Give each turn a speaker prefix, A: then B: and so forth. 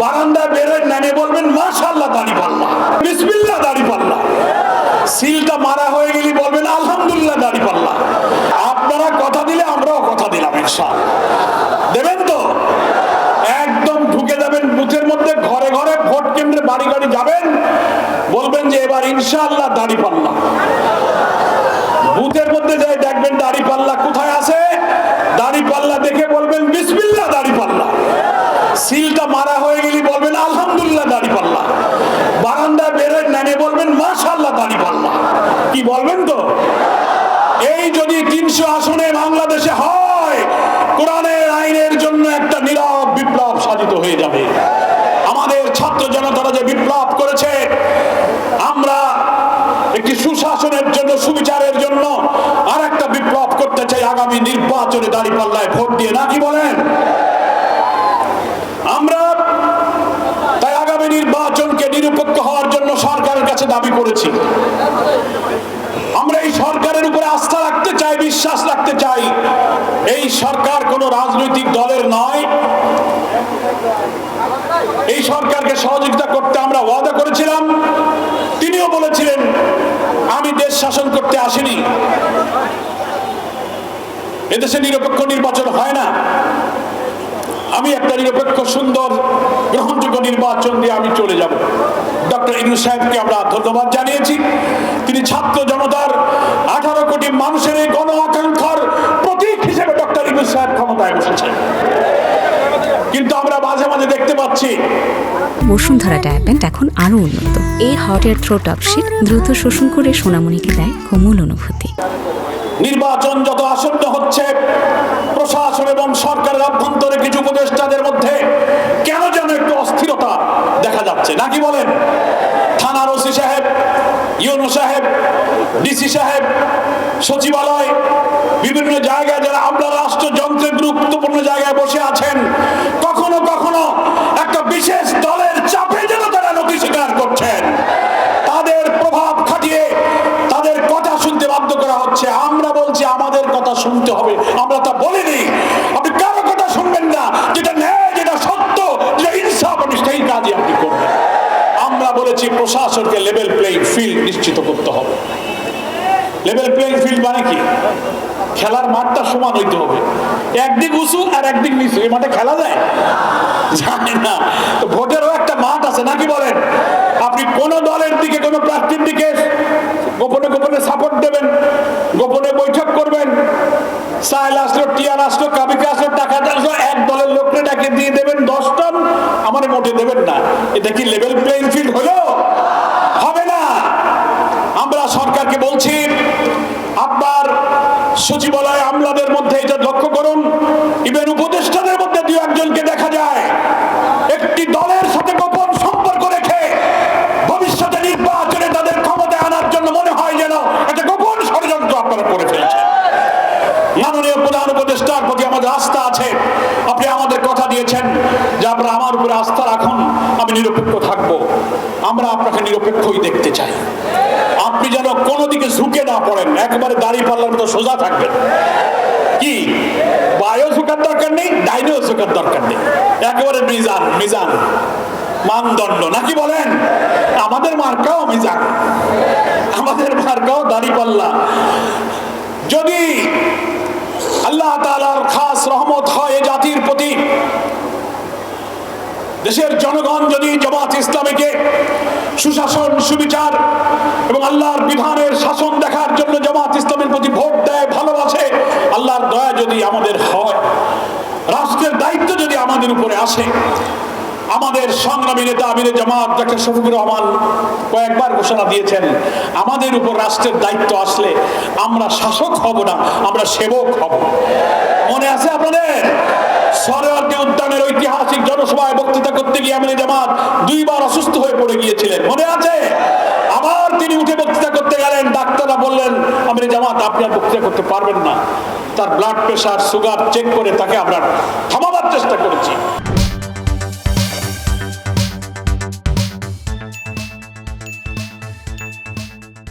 A: বারান্দায় বেরোয় নেমে বলবেন মাশাআল্লাহ দাড়িপাল্লা, বিসমিল্লাহ দাড়িপাল্লা। সিলটা মারা হয়ে গেলে বলবেন আলহামদুলিল্লাহ দাড়িপাল্লা। আপনারা কথা দিলে আমরাও কথা দিলাম ইনশাআল্লাহ। দেবেন তো? একদম ঢুকে যাবেন বুথের মধ্যে, ঘরে ঘরে ভোট কেন্দ্রে বাড়ি বাড়ি যাবেন, বলবেন যে এবার ইনশাআল্লাহ দাড়িপাল্লা। বুথের মধ্যে যাই দেখবেন দাড়িপাল্লা কোথায় আছে, দাড়িপাল্লা দেখে বলবেন বিসমিল্লাহ দাড়িপাল্লা। সিলটা মারা হয়ে গেলে বলবেন আলহামদুলিল্লাহ দাড়িপাল্লা। বারান্দায় বেরোয় নেমে বলবেন মাশাআল্লাহ দাড়িপাল্লা। কি বলবেন তো? এই যদি 300 আসনে বাংলাদেশে হয়, কোরআনের আইনের জন্য একটা নীরব বিপ্লব সাধিত হয়ে যাবে। আমাদের ছাত্র জনতারা যে বিপ্লব করেছে, আমরা একটি সুশাসনের জন্য, সুবিচারের জন্য আর একটা বিপ্লব করতে চাই আগামী নির্বাচনে দাড়িপাল্লায় ভোট দিয়ে, নাকি বলেন? আমরা তাই আগামী নির্বাচনকে নিরপেক্ষ হওয়ার জন্য সরকারের কাছে দাবি করেছি। আমরা এই সরকারের উপরে আস্থা রাখতে চাই, বিশ্বাস রাখতে চাই। এই সরকার কোন রাজনৈতিক দলের নয়। এই সরকারকে সহযোগিতা করতে আমরা ওয়াদা করেছিলাম। তিনিও বলেছিলেন আমি দেশ শাসন করতে আসিনি, এদেশে নিরপেক্ষ নির্বাচন হয় না, আমি একটা নিরপেক্ষ সুন্দর গ্রহণযোগ্য নির্বাচন দিয়ে আমি চলে যাব। ডক্টর ইউনূস সাহেবকে আমরা ধন্যবাদ জানিয়েছি। তিনি ছাত্র জনতার 18 কোটি মানুষের এই গণ আকাঙ্ক্ষার প্রতীক হিসেবে ডক্টর ইউনূস সাহেব ক্ষমতায় বসেছেন। কিন্তু আমরা মাঝে মাঝে দেখতে পাচ্ছি
B: বসুন্ধরা ডায়াপেন্ট এখন আরো উন্নত। এই হট এয়ার থ্রো টপশিট দ্রুত শোষণ করে সোনামণিকে দেয় কোমল অনুভূতি।
A: নির্বাচন যত আসন্ন হচ্ছে, প্রশাসন এবং সরকারের অভ্যন্তরে কিছু উপদেষ্টাদের মধ্যে কেন যেন একটু অস্থিরতা দেখা যাচ্ছে, নাকি বলেন? থানার ওসি সাহেব, ইউনো সাহেব, ডিসি সাহেব, সচিবালয়, বিভিন্ন জায়গায় যারা আমরা রাষ্ট্রযন্ত্রের গুরুত্বপূর্ণ জায়গায় বসে আছেন, কখনো কখনো একটা বিশেষ দলের চাপে যেন তারা নথি স্বীকার করছেন। তাদের প্রভাব খাটিয়ে তাদের কথা শুনতে বাধ্য করা হচ্ছে। আমরা বলছি আমাদের কথা শুনতে হবে, আমরা তা বলিনি। আপনি কারো কথা শুনবেন না, যেটা ন্যায়, যেটা সত্য, যেটা ইনসাফ, আপনি সেই কাজই আপনি করবেন। আমরা বলেছি প্রশাসনকে লেভেল প্লেইং ফিল্ড নিশ্চিত করতে হবে। লেভেল প্লেইং ফিল্ড মানে কি? খেলার মাঠটা সমান হইতে হবে। একদিক উঁচু আর একদিক নিচু, এই মাঠে খেলা যায়? জানি না। তো ভোটেরও একটা মাঠ আছে, নাকি বলেন? আপনি কোন দলের দিকে, কোন প্রার্থীর দিকে গোপনে গোপনে সাপোর্ট দেবেন, গোপনে বৈঠক করবেন, সাইল আসলো, টিয়ার আসলো, কাবিকা আসলো, টাকা আসলো, এক দলের লোককে ডাকে দিয়ে দেবেন 10 টন, আমার মোটে দেবেন না। এটা কি লেভেল প্লেইং ফিল্ড হলো? হবে না। আমরা সরকারকে বলছি আপনার সচিবালয় আমলাদের মধ্যে এটা লক্ষ্য করুন, ইভেন উপদেষ্টাদের মধ্যে 2-1 জনকে দেখা যায় একটি দলের সাথে গোপন সম্পর্ক রেখে ভবিষ্যতে নির্বাচনে তাদের ক্ষমতায় আনার জন্য মনে হয় যেন একটা গোপন ষড়যন্ত্র আপনারা করে ফেলছেন। মাননীয় প্রধান উপদেষ্টার প্রতি আমাদের আস্থা আছে। আপনি আমাদের কথা দিয়েছেন যে আপনারা আমার উপরে আস্থা রাখুন, আমি নিরপেক্ষ থাকব। আমরা আপনাকে নিরপেক্ষই দেখতে চাই। আপনি যেন কোনো দিকে ঝুঁকে না পড়েন, একেবারে দাড়িপাল্লার মতো সোজা থাকবেন। কি বায়ু ঝুঁকার দরকার নেই, ডাইনেও ঝুঁকার দরকার নেই, একেবারে মিজান, মিজান মানদণ্ড, নাকি বলেন? আমাদের মার্কাও মিজান, আমাদের মার্কাও দাড়িপাল্লা। যদি আল্লাহ তাআলার খাস রহমত হয় এ জাতির প্রতি, দেশের জনগণ যদি জামাত ইসলামীকে সুশাসন, সুবিচার এবং আল্লাহর বিধানের শাসন দেখার জন্য জামাত ইসলামের প্রতি ভোট দেয়, ভালোবাসে, আল্লাহর দয়া যদি আমাদের হয়, রাষ্ট্রের দায়িত্ব যদি আমাদের উপরে আসে, আমাদের সংগ্রামী নেতা আমিরে জামাত ডক্টর শফিকুর রহমান কয়েকবার ঘোষণা দিয়েছেন, আমাদের উপর রাষ্ট্রের দায়িত্ব আসলে আমরা শাসক হব না, আমরা সেবক হব। মনে আছে আপনাদের? সরোয়ার্দী উদ্যানের ঐতিহাসিক জনসভায় বক্তৃতা করতে গিয়ে আমিরে জামাত 2 বার অসুস্থ হয়ে পড়ে গিয়েছিলেন, মনে আছে? আবার তিনি উঠে বক্তৃতা করতে গেলেন, ডাক্তাররা বললেন আমিরে জামাত আপনি আর বক্তৃতা করতে পারবেন না। তার ব্লাড প্রেশার, সুগার চেক করে তাকে আমরা থামাবার চেষ্টা করেছি।